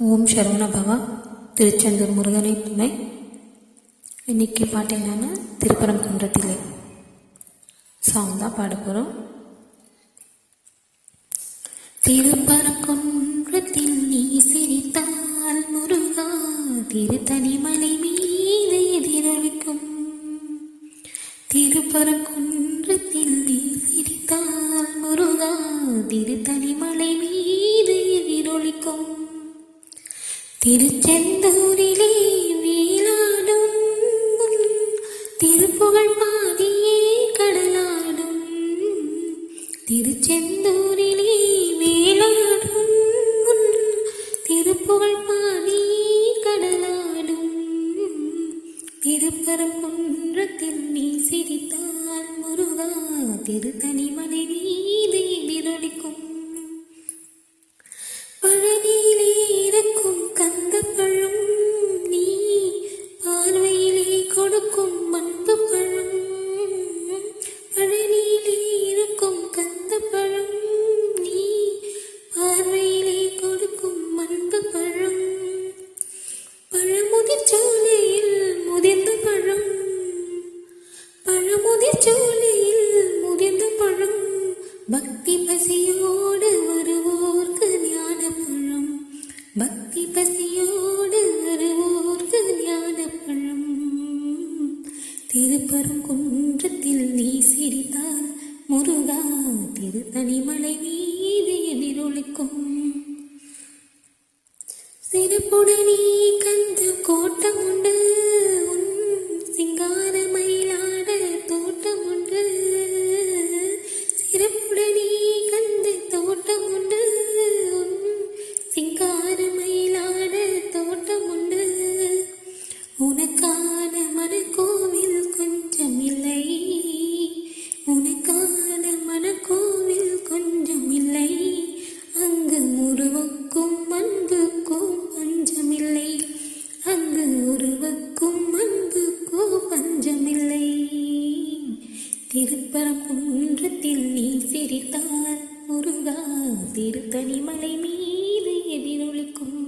ஓம் சரவண பவா. திருச்செந்தூர் முருகனை துணை. இன்னைக்கு பாட்டு என்னன்னா திருப்பரங்குன்றத்திலே சாங் தான் பாட போகிறோம். திருப்பரங்குன்றத்தில் நீ சிரித்தால் முருகா திருத்தணிமலை மீது எதிரொலிக்கும். திருப்பரங்குன்றத்தில் நீ சிரித்தால் முருகா திருத்தணிமலை மீது எதிரொலிக்கும். திருச்செந்தூரிலே வேளாடும் திருப்புகழ் பாடியே கடலாடும். திருச்செந்தூரிலே வேளாடும் திருப்புகழ் பாடியே கடலாடும். திருப்பரங்குன்றத்தில் நீ சிரித்தால் முருகா திருத்தணிமலை மீது எதிரொலிக்கும். பழனியிலே இருக்கும் கந்தப்பழம் நீ பார்வையிலே கொடுக்கும் அன்பு பழம். பழனியிலே இருக்கும் கந்தப்பழம் நீ பார்வையிலே கொடுக்கும் அன்பு பழம். பழமுதிர் சோலையில் முதிர்ந்த பழம். பழமுதிர் சோலையில் முதிர்ந்த பழம். பக்தி பசியோடு வருவோர்க்கு ஞான பழம். பக்தி பசியோடு வருவோர்க்கு ஞான பழம். திருப்பரங்குன்றத்தில் நீ சிரித்தால் முருகா திருத்தணிமலை மீது எதிரொலிக்கும். சிறப்புடனே கந்த கோட்டம் உண்டு உன் சிங்கார மயிலாட தோட்டம் உண்டு. சிறப்புடனே கந்த தோட்டம் உண்டு உன் சிங்கார மயிலாட தோட்டம் உண்டு. உனக்கான மனக்கோவில் கொஞ்சம் இல்லை. உனக்கான மனக்கோவில் கொஞ்சம் இல்லை. அங்கு உருவுக்கும் அன்புக்கும் பஞ்சமில்லை. அங்கு உருவுக்கும் அன்புக்கும் பஞ்சமில்லை. திருப்பரங்குன்றத்தில் நீ சிரித்தால் முருகா திருத்தணிமலை மீது எதிரொலிக்கும்.